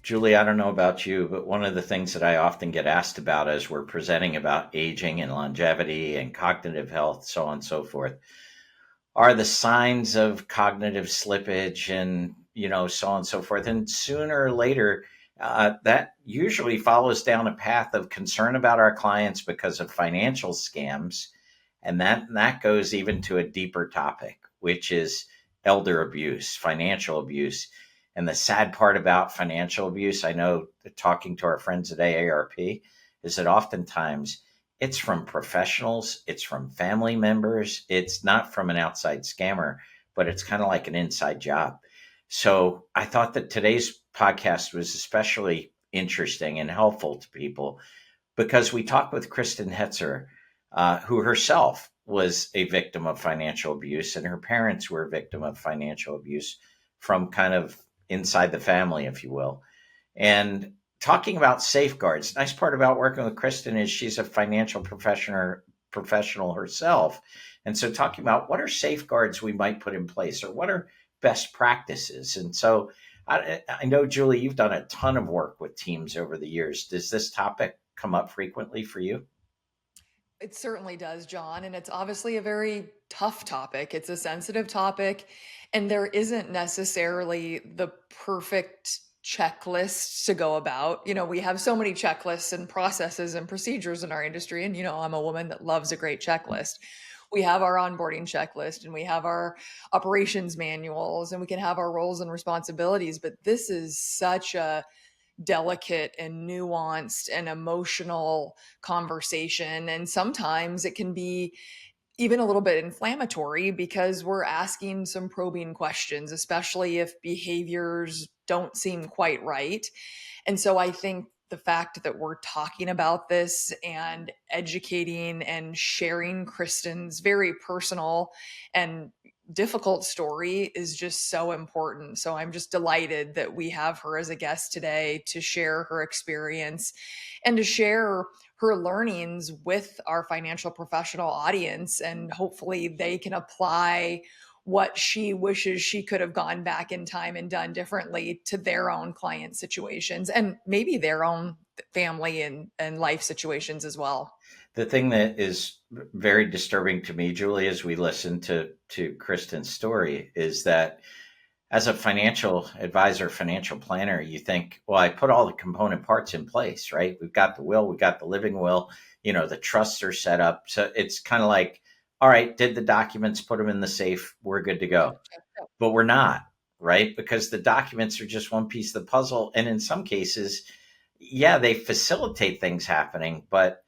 Julie, I don't know about you, but one of the things that I often get asked about as we're presenting about aging and longevity and cognitive health, so on and so forth, are the signs of cognitive slippage and, so on and so forth. And sooner or later, that usually follows down a path of concern about our clients because of financial scams. And that goes even to a deeper topic, which is elder abuse, financial abuse. And the sad part about financial abuse, I know that talking to our friends at AARP, is that oftentimes it's from professionals, it's from family members, it's not from an outside scammer, but it's kind of like an inside job. So I thought that today's podcast was especially interesting and helpful to people because we talked with Kristin Hetzer, who herself was a victim of financial abuse, and her parents were a victim of financial abuse from kind of inside the family, if you will. And talking about safeguards, nice part about working with Kristin is she's a financial professional herself. And so talking about what are safeguards we might put in place or what are best practices. And so I know, Julie, you've done a ton of work with teams over the years. Does this topic come up frequently for you? It certainly does, John. And it's obviously a very tough topic. It's a sensitive topic. And there isn't necessarily the perfect checklist to go about. We have so many checklists and processes and procedures in our industry. And, I'm a woman that loves a great checklist. We have our onboarding checklist and we have our operations manuals and we can have our roles and responsibilities. But this is such a delicate and nuanced and emotional conversation. And sometimes it can be even a little bit inflammatory because we're asking some probing questions, especially if behaviors don't seem quite right. And so I think the fact that we're talking about this and educating and sharing Kristin's very personal and difficult story is just so important. So I'm just delighted that we have her as a guest today to share her experience and to share her learnings with our financial professional audience. And hopefully they can apply what she wishes she could have gone back in time and done differently to their own client situations and maybe their own family and life situations as well. The thing that is very disturbing to me, Julie, as we listen to Kristin's story, is that as a financial advisor, financial planner, you think, well, I put all the component parts in place, right? We've got the will, we've got the living will, the trusts are set up. So it's kind of like, all right, did the documents, put them in the safe, we're good to go. But we're not, right? Because the documents are just one piece of the puzzle. And in some cases, yeah, they facilitate things happening, but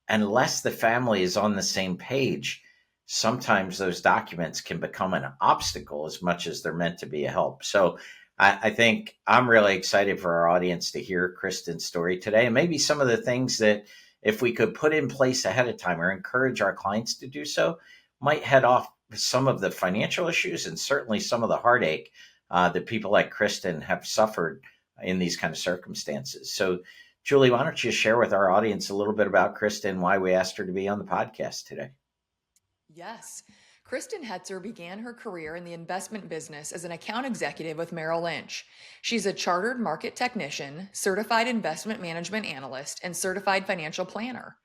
unless the family is on the same page, sometimes those documents can become an obstacle as much as they're meant to be a help. So I think I'm really excited for our audience to hear Kristin's story today and maybe some of the things that if we could put in place ahead of time or encourage our clients to do so, might head off some of the financial issues and certainly some of the heartache that people like Kristin have suffered in these kind of circumstances. So Julie, why don't you share with our audience a little bit about Kristin, why we asked her to be on the podcast today? Yes. Kristin Hetzer began her career in the investment business as an account executive with Merrill Lynch. She's a chartered market technician, certified investment management analyst, and certified financial planner.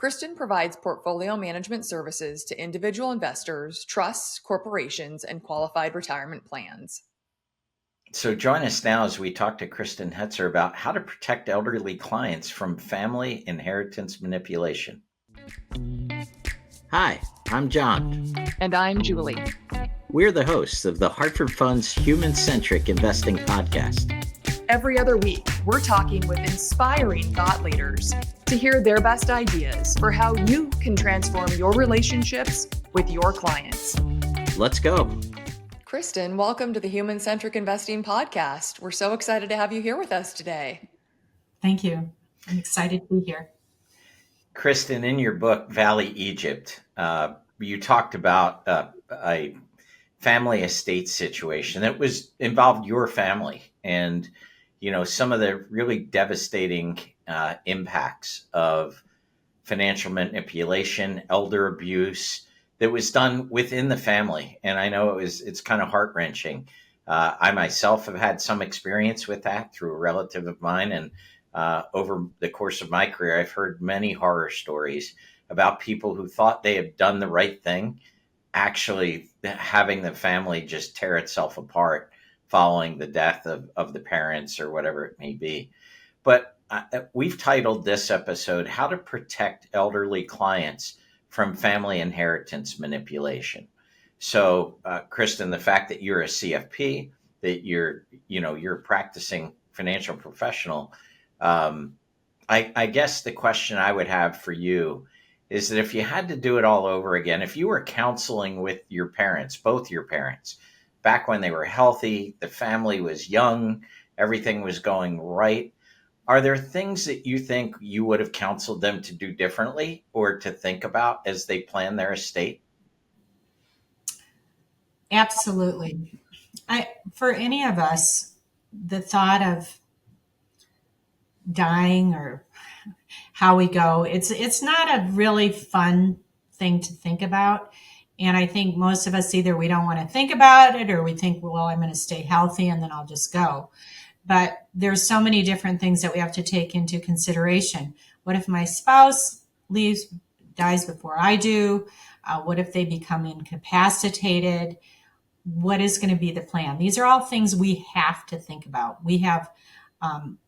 Kristin provides portfolio management services to individual investors, trusts, corporations, and qualified retirement plans. So join us now as we talk to Kristin Hetzer about how to protect elderly clients from family inheritance manipulation. Hi, I'm John. And I'm Julie. We're the hosts of the Hartford Fund's Human-Centric Investing Podcast. Every other week, we're talking with inspiring thought leaders to hear their best ideas for how you can transform your relationships with your clients. Let's go. Kristin, welcome to the Human-Centric Investing Podcast. We're so excited to have you here with us today. Thank you. I'm excited to be here. Kristin, in your book, Valley Egypt, you talked about a family estate situation that involved your family and, some of the really devastating impacts of financial manipulation, elder abuse, that was done within the family. And I know it's kind of heart wrenching. I myself have had some experience with that through a relative of mine. And over the course of my career, I've heard many horror stories about people who thought they had done the right thing, actually having the family just tear itself apart following the death of the parents or whatever it may be. But we've titled this episode, How to Protect Elderly Clients from Family Inheritance Manipulation. So, Kristin, the fact that you're a CFP, that you're a practicing financial professional, I guess the question I would have for you is that if you had to do it all over again, if you were counseling with your parents, both your parents, back when they were healthy, the family was young, everything was going right, are there things that you think you would have counseled them to do differently or to think about as they plan their estate? Absolutely. For any of us, the thought of dying or how we go, it's not a really fun thing to think about. And I think most of us, either we don't want to think about it or we think, well, I'm going to stay healthy and then I'll just go. But there's so many different things that we have to take into consideration. What if my spouse dies before I do? What if they become incapacitated? What is going to be the plan? These are all things we have to think about. We have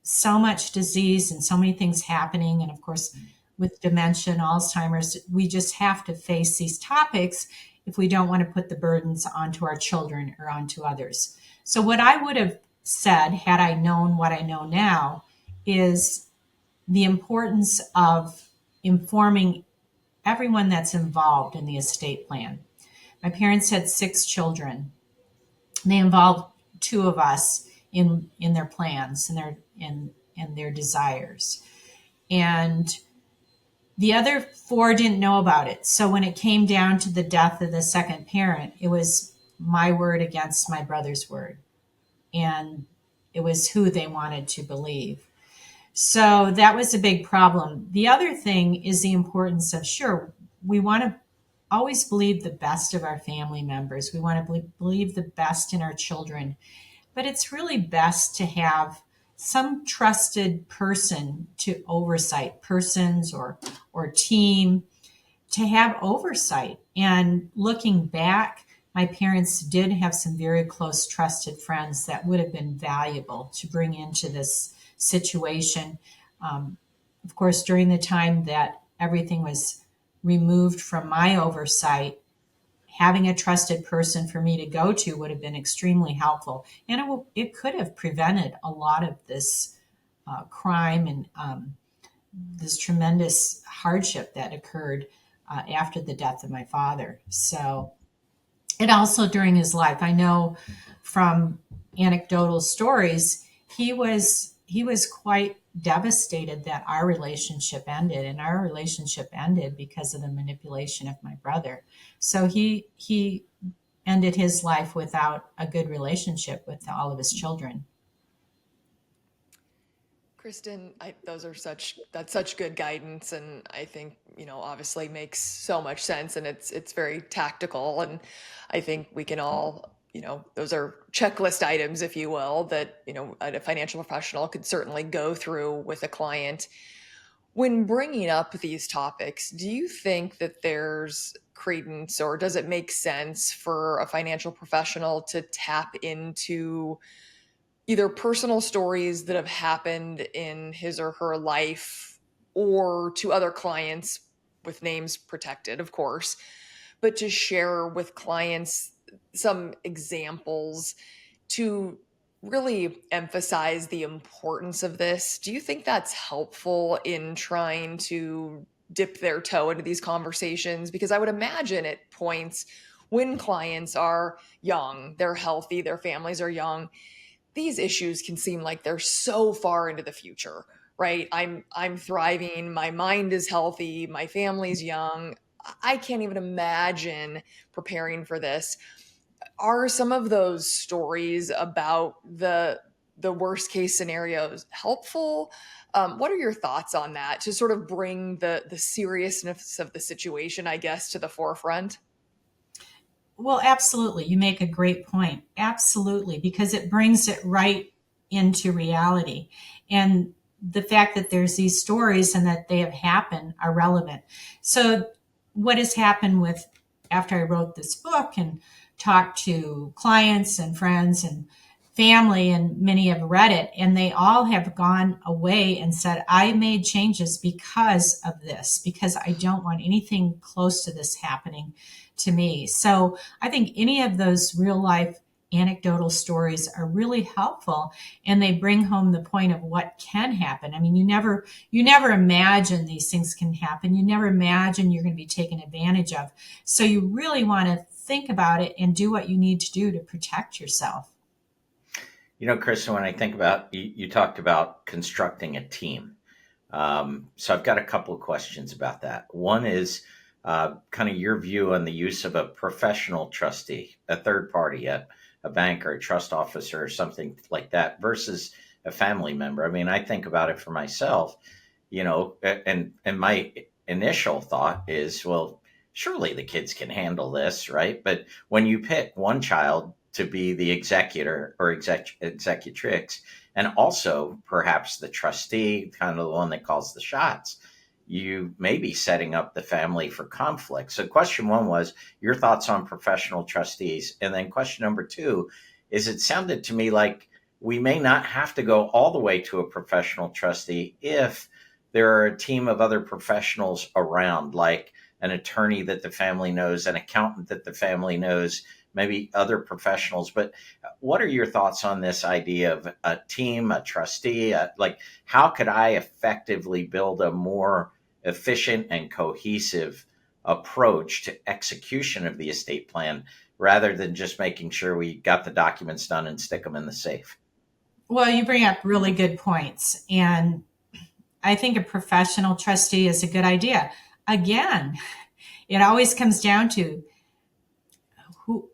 so much disease and so many things happening. And of course, with dementia and Alzheimer's, we just have to face these topics if we don't want to put the burdens onto our children or onto others. So what I would have said, had I known what I know now, is the importance of informing everyone that's involved in the estate plan. My parents had 6 children. They involved 2 of us in their plans and their desires. And the other 4 didn't know about it. So when it came down to the death of the second parent, it was my word against my brother's word. And it was who they wanted to believe. So that was a big problem. The other thing is the importance of, sure, we want to always believe the best of our family members. We want to believe the best in our children. But it's really best to have some trusted person to oversight, persons or team to have oversight. And looking back, my parents did have some very close trusted friends that would have been valuable to bring into this situation. Of course, during the time that everything was removed from my oversight, having a trusted person for me to go to would have been extremely helpful. And it could have prevented a lot of this crime and this tremendous hardship that occurred after the death of my father. So, and also during his life, I know from anecdotal stories, he was quite devastated that our relationship ended, and our relationship ended because of the manipulation of my brother. So he ended his life without a good relationship with all of his children. Kristin, that's such good guidance, and I think obviously makes so much sense, and it's very tactical, and I think we can all those are checklist items, if you will, that a financial professional could certainly go through with a client. When bringing up these topics, do you think that there's credence, or does it make sense for a financial professional to tap into either personal stories that have happened in his or her life, or to other clients, with names protected, of course, but to share with clients some examples to really emphasize the importance of this? Do you think that's helpful in trying to dip their toe into these conversations? Because I would imagine at points when clients are young, they're healthy, their families are young, these issues can seem like they're so far into the future, right? I'm thriving, my mind is healthy, my family's young. I can't even imagine preparing for this. Are some of those stories about the worst case scenarios helpful? What are your thoughts on that, to sort of bring the seriousness of the situation, I guess, to the forefront? Well, absolutely. You make a great point. Absolutely, because it brings it right into reality. And the fact that there's these stories and that they have happened are relevant. So, what has happened with after I wrote this book and talked to clients and friends and family, and many have read it, and they all have gone away and said, I made changes because of this, because I don't want anything close to this happening to me. So I think any of those real life anecdotal stories are really helpful, and they bring home the point of what can happen. I mean, you never imagine these things can happen. You never imagine you're going to be taken advantage of. So you really want to think about it and do what you need to do to protect yourself. Kristen, when I think about you talked about constructing a team. So I've got a couple of questions about that. One is kind of your view on the use of a professional trustee, a third party, a bank or a trust officer or something like that versus a family member. I mean, I think about it for myself, and my initial thought is, well, surely the kids can handle this, right? But when you pick one child to be the executor or executrix, and also perhaps the trustee, kind of the one that calls the shots, you may be setting up the family for conflict. So question one was your thoughts on professional trustees. And then question number two is, it sounded to me like we may not have to go all the way to a professional trustee if there are a team of other professionals around, like an attorney that the family knows, an accountant that the family knows, maybe other professionals. But what are your thoughts on this idea of a team, a trustee? Like, how could I effectively build a more efficient and cohesive approach to execution of the estate plan rather than just making sure we got the documents done and stick them in the safe? Well, you bring up really good points. And I think a professional trustee is a good idea. Again, it always comes down to who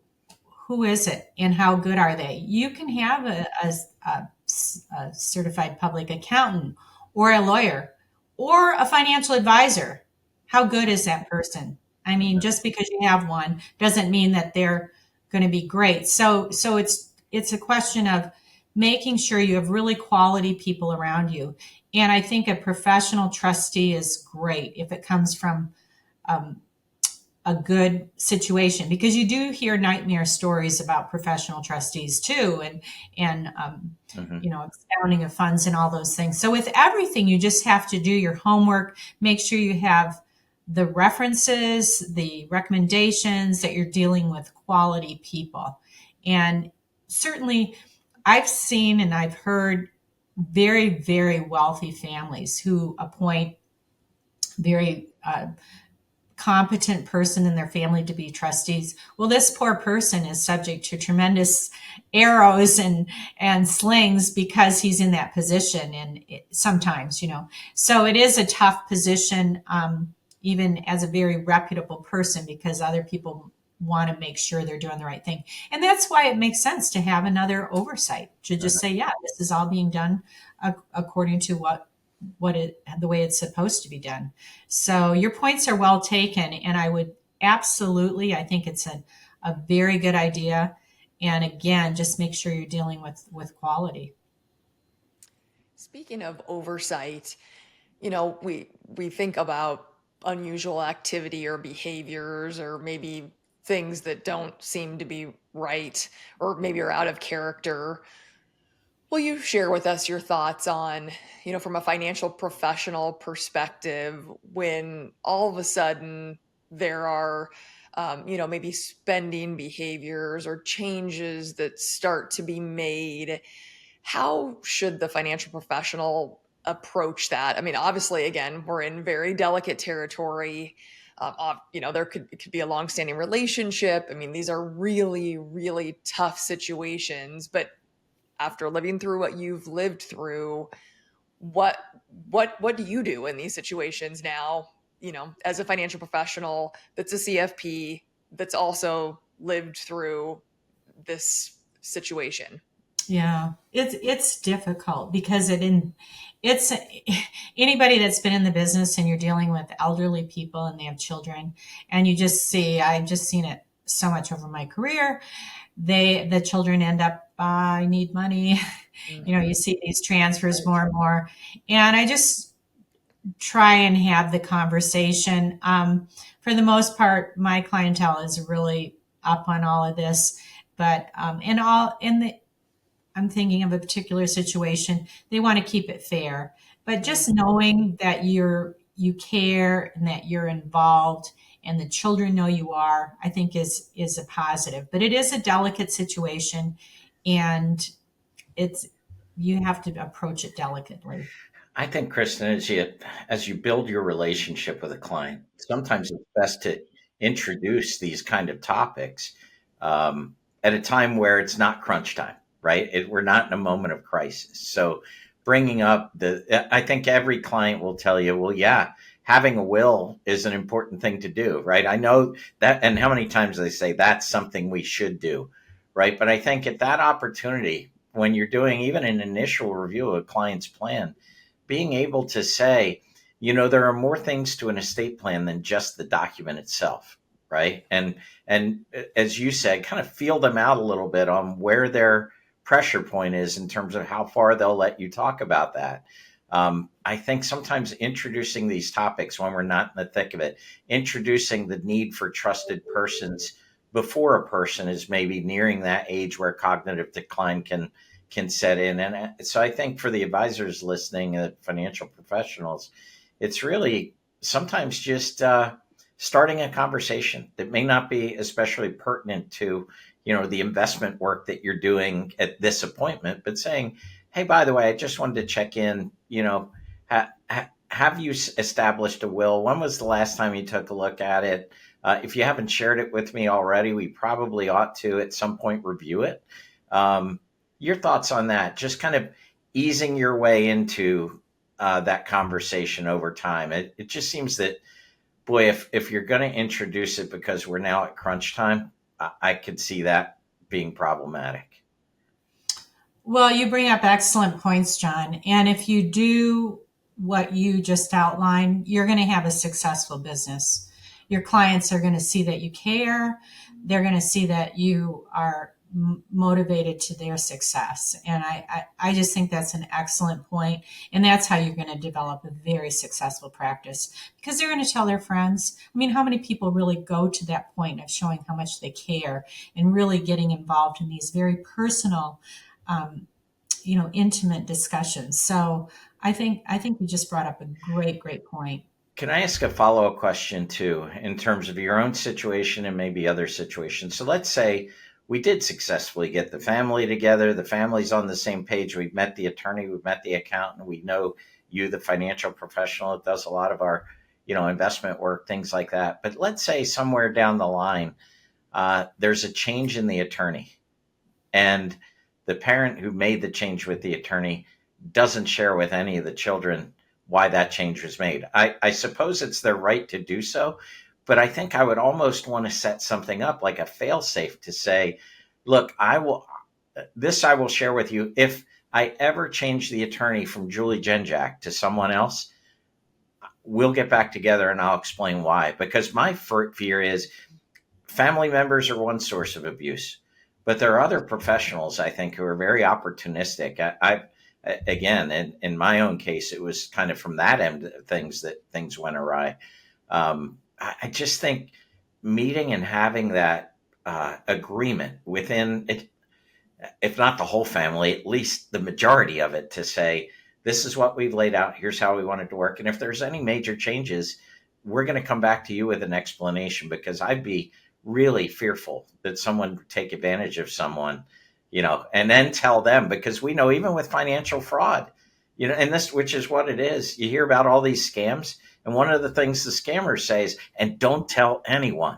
who is it and how good are they. You can have a certified public accountant or a lawyer or a financial advisor. How good is that person? I mean, just because you have one doesn't mean that they're going to be great. So it's a question of making sure you have really quality people around you. And I think a professional trustee is great if it comes from um, a good situation, because you do hear nightmare stories about professional trustees too, and Hmm. expounding of funds and all those things. So with everything, you just have to do your homework, make sure you have the references, the recommendations, that you're dealing with quality people. And certainly I've seen and I've heard very, very wealthy families who appoint very competent person in their family to be trustees. Well, this poor person is subject to tremendous arrows and slings because he's in that position. And sometimes, so it is a tough position, even as a very reputable person, because other people want to make sure they're doing the right thing. And that's why it makks sense to have another oversight, to just say, yeah, this is all being done according to the way it's supposed to be done. So your points are well taken, and I would absolutely, I think it's a very good idea. And again, just make sure you're dealing with quality. Speaking of oversight, we think about unusual activity or behaviors, or maybe things that don't seem to be right, or maybe are out of character. Will you share with us your thoughts on, from a financial professional perspective, when all of a sudden there are, maybe spending behaviors or changes that start to be made? How should the financial professional approach that? I mean, obviously, again, we're in very delicate territory. It could be a longstanding relationship. I mean, these are really, really tough situations. But after living through what you've lived through, what what do you do in these situations now? As a financial professional that's a CFP that's also lived through this situation. Yeah, it's difficult because it's anybody that's been in the business and you're dealing with elderly people and they have children, and I've just seen it so much over my career. The children end up, I need money. You see these transfers more and more. And I just try and have the conversation. For the most part, my clientele is really up on all of this, but I'm thinking of a particular situation. They want to keep it fair, but just knowing that you care and that you're involved and the children know you are, I think is a positive. But it is a delicate situation, and it's you have to approach it delicately. I think, Kristen, as you build your relationship with a client, sometimes it's best to introduce these kind of topics at a time where it's not crunch time, right? We're not in a moment of crisis. So, bringing up I think every client will tell you, well, yeah, having a will is an important thing to do, right? I know that, and how many times they say that's something we should do, right? But I think at that opportunity, when you're doing even an initial review of a client's plan, being able to say, there are more things to an estate plan than just the document itself, right? And as you said, kind of feel them out a little bit on where their pressure point is in terms of how far they'll let you talk about that. I think sometimes introducing these topics when we're not in the thick of it, introducing the need for trusted persons before a person is maybe nearing that age where cognitive decline can set in. And so I think for the advisors listening, financial professionals, it's really sometimes just starting a conversation that may not be especially pertinent to, the investment work that you're doing at this appointment, but saying, hey, by the way, I just wanted to check in, have you established a will? When was the last time you took a look at it? If you haven't shared it with me already, we probably ought to at some point review it. Your thoughts on that? Just kind of easing your way into that conversation over time. It just seems that, boy, if you're going to introduce it because we're now at crunch time, I could see that being problematic. Well, you bring up excellent points, John. And if you do what you just outlined, you're going to have a successful business. Your clients are going to see that you care. They're going to see that you are motivated to their success. And I just think that's an excellent point. And that's how you're going to develop a very successful practice, because they're going to tell their friends. I mean, how many people really go to that point of showing how much they care and really getting involved in these very personal, intimate discussions. So I think you just brought up a great point. Can I ask a follow-up question too, in terms of your own situation and maybe other situations? So let's say we did successfully get the family together. The family's on the same page. We've met the attorney, we've met the accountant. We know you, the financial professional, that does a lot of our, investment work, things like that. But let's say somewhere down the line, there's a change in the attorney, and the parent who made the change with the attorney doesn't share with any of the children why that change was made. I suppose it's their right to do so, but I think I would almost want to set something up like a fail-safe to say, look, I will share with you. If I ever change the attorney from Julie Genjak to someone else, we'll get back together and I'll explain why. Because my fear is family members are one source of abuse, but there are other professionals, I think, who are very opportunistic. Again, in my own case, it was kind of from that end of things that things went awry. I just think meeting and having that agreement within it, if not the whole family, at least the majority of it, to say, this is what we've laid out. Here's how we want it to work. And if there's any major changes, we're going to come back to you with an explanation, because I'd be really fearful that someone would take advantage of someone, and then tell them, because we know even with financial fraud, and this, which is what it is, you hear about all these scams. And one of the things the scammers say is, and don't tell anyone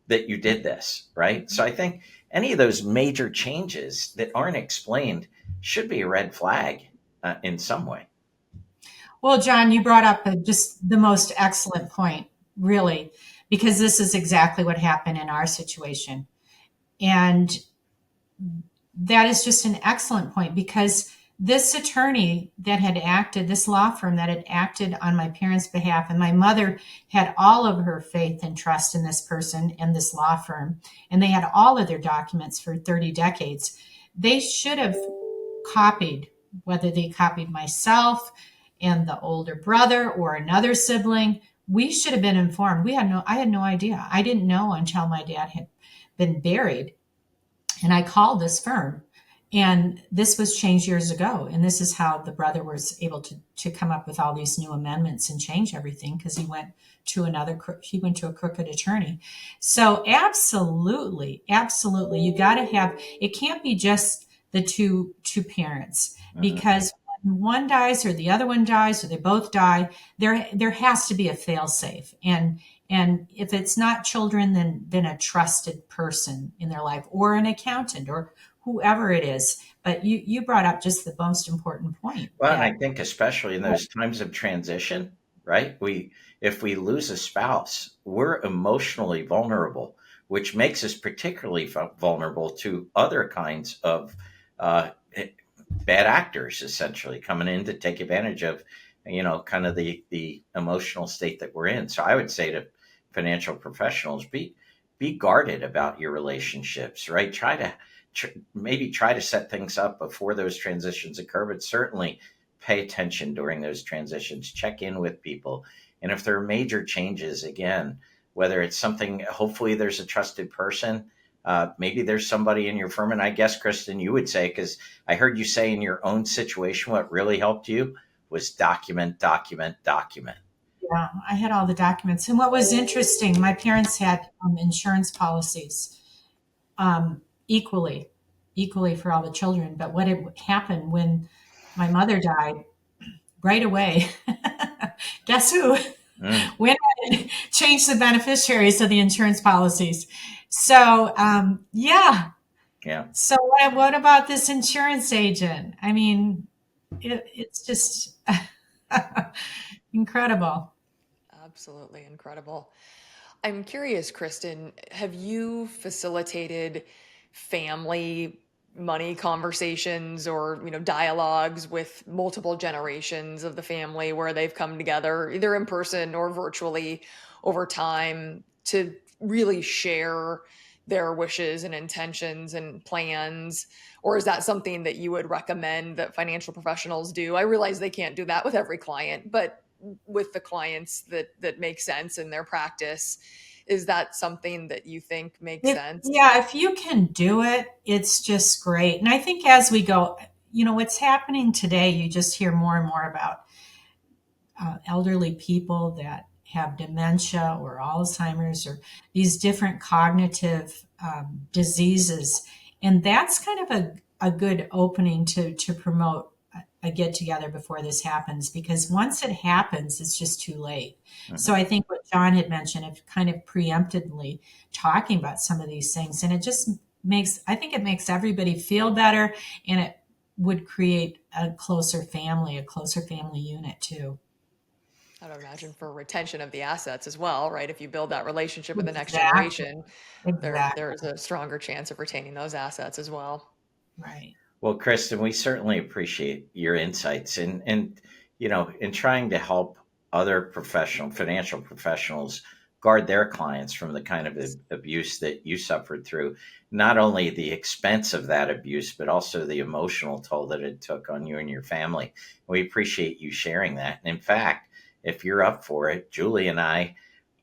that you did this, right? So I think any of those major changes that aren't explained should be a red flag in some way. Well, John, you brought up just the most excellent point, really, because this is exactly what happened in our situation. And that is just an excellent point, because this attorney that had acted, this law firm that had acted on my parents' behalf, and my mother had all of her faith and trust in this person and this law firm, and they had all of their documents for 30 decades. They should have copied, whether they copied myself and the older brother or another sibling. We should have been informed. I had no idea. I didn't know until my dad had been buried. And I called this firm, and this was changed years ago. And this is how the brother was able to come up with all these new amendments and change everything, because he went to a crooked attorney. So absolutely, you got to have, it can't be just the two parents, because when one dies or the other one dies or they both die, there has to be a fail safe. And if it's not children, then a trusted person in their life, or an accountant, or whoever it is. But you brought up just the most important point. Well, and I think especially in those times of transition, right? If we lose a spouse, we're emotionally vulnerable, which makes us particularly vulnerable to other kinds of bad actors, essentially coming in to take advantage of, kind of the emotional state that we're in. So I would say to financial professionals, be guarded about your relationships, right? Maybe try to set things up before those transitions occur, but certainly pay attention during those transitions, check in with people. And if there are major changes, again, whether it's something, hopefully there's a trusted person, maybe there's somebody in your firm. And I guess, Kristin, you would say, because I heard you say in your own situation, what really helped you was document. Yeah, I had all the documents. And what was interesting, my parents had insurance policies, equally for all the children. But what had happened when my mother died, right away, guess who? Went and changed the beneficiaries of the insurance policies. So, yeah. So what about this insurance agent? I mean, it's just incredible. Absolutely incredible. I'm curious, Kristin, have you facilitated family money conversations or, dialogues with multiple generations of the family where they've come together either in person or virtually over time to really share their wishes and intentions and plans? Or is that something that you would recommend that financial professionals do? I realize they can't do that with every client, but with the clients that make sense in their practice, is that something that you think makes sense? Yeah, if you can do it, it's just great. And I think as we go, what's happening today, you just hear more and more about elderly people that have dementia or Alzheimer's or these different cognitive diseases. And that's kind of a good opening to promote a get together before this happens, because once it happens, it's just too late. So I think what John had mentioned of kind of preemptively talking about some of these things, and it just I think it makes everybody feel better, and it would create a closer family unit too. I would imagine for retention of the assets as well, right? If you build that relationship with the next Exactly. generation, Exactly. there's a stronger chance of retaining those assets as well. Right. Well, Kristin, we certainly appreciate your insights and in trying to help other financial professionals guard their clients from the kind of abuse that you suffered through, not only the expense of that abuse, but also the emotional toll that it took on you and your family. We appreciate you sharing that. And in fact, if you're up for it, Julie and I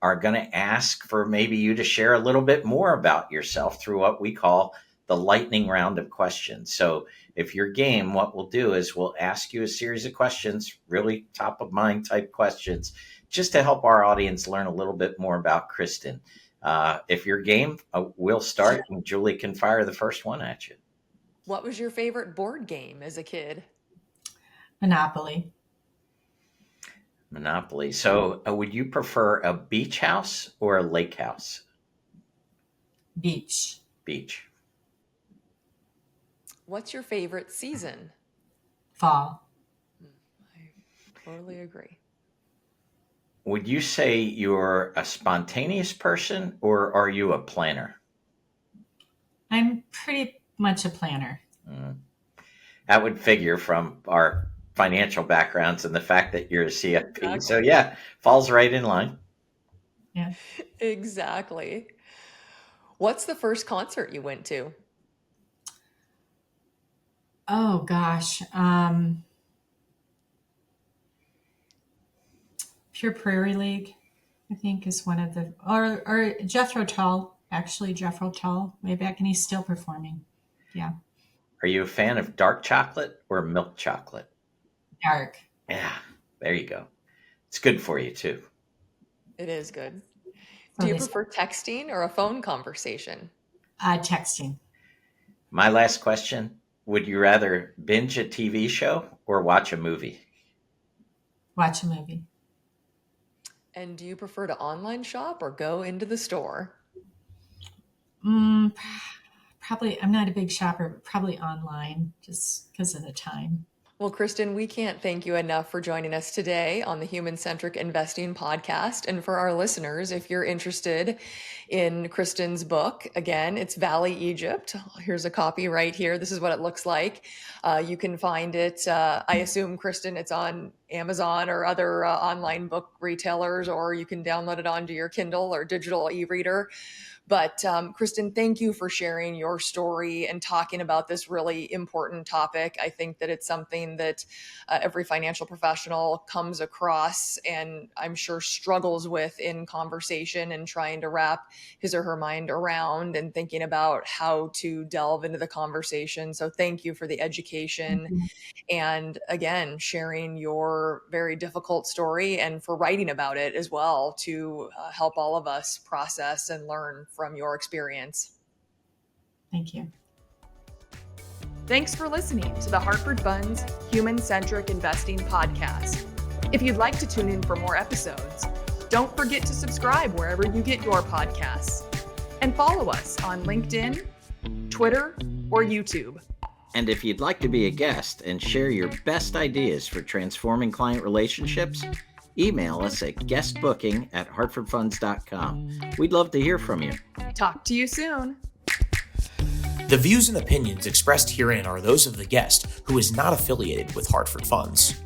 are going to ask for maybe you to share a little bit more about yourself through what we call the lightning round of questions. So if you're game, what we'll do is we'll ask you a series of questions, really top of mind type questions, just to help our audience learn a little bit more about Kristin. If you're game, we'll start and Julie can fire the first one at you. What was your favorite board game as a kid? Monopoly. So would you prefer a beach house or a lake house? Beach. What's your favorite season? Fall. I totally agree. Would you say you're a spontaneous person or are you a planner? I'm pretty much a planner. That would figure from our financial backgrounds and the fact that you're a CFP. So Exactly. yeah, falls right in line. Yeah. Exactly. What's the first concert you went to? Oh gosh. Pure Prairie League, I think, is one of the, or Jethro Tull, actually, Jethro Tull, way back, and he's still performing. Yeah. Are you a fan of dark chocolate or milk chocolate? Dark. Yeah, there you go. It's good for you too. It is good. So Do you they prefer texting or a phone conversation? texting. My last question, would you rather binge a TV show or watch a movie? Watch a movie. And do you prefer to online shop or go into the store? Mm, Probably, I'm not a big shopper, but probably online just because of the time. Well, Kristin, we can't thank you enough for joining us today on the Human Centric Investing podcast. And for our listeners, if you're interested in Kristin's book, again, it's Valley Egypt. Here's a copy right here. This is what it looks like. You can find it, I assume, Kristin, it's on Amazon or other online book retailers, or you can download it onto your Kindle or digital e-reader. But Kristin, thank you for sharing your story and talking about this really important topic. I think that it's something that every financial professional comes across and I'm sure struggles with in conversation and trying to wrap his or her mind around and thinking about how to delve into the conversation. So thank you for the education and again, sharing your very difficult story and for writing about it as well to help all of us process and learn from your experience. Thank you. Thanks for listening to the Hartford Funds Human Centric Investing Podcast. If you'd like to tune in for more episodes, don't forget to subscribe wherever you get your podcasts and follow us on LinkedIn, Twitter, or YouTube. And if you'd like to be a guest and share your best ideas for transforming client relationships, email us at guestbooking@hartfordfunds.com. We'd love to hear from you. Talk to you soon. The views and opinions expressed herein are those of the guest, who is not affiliated with Hartford Funds.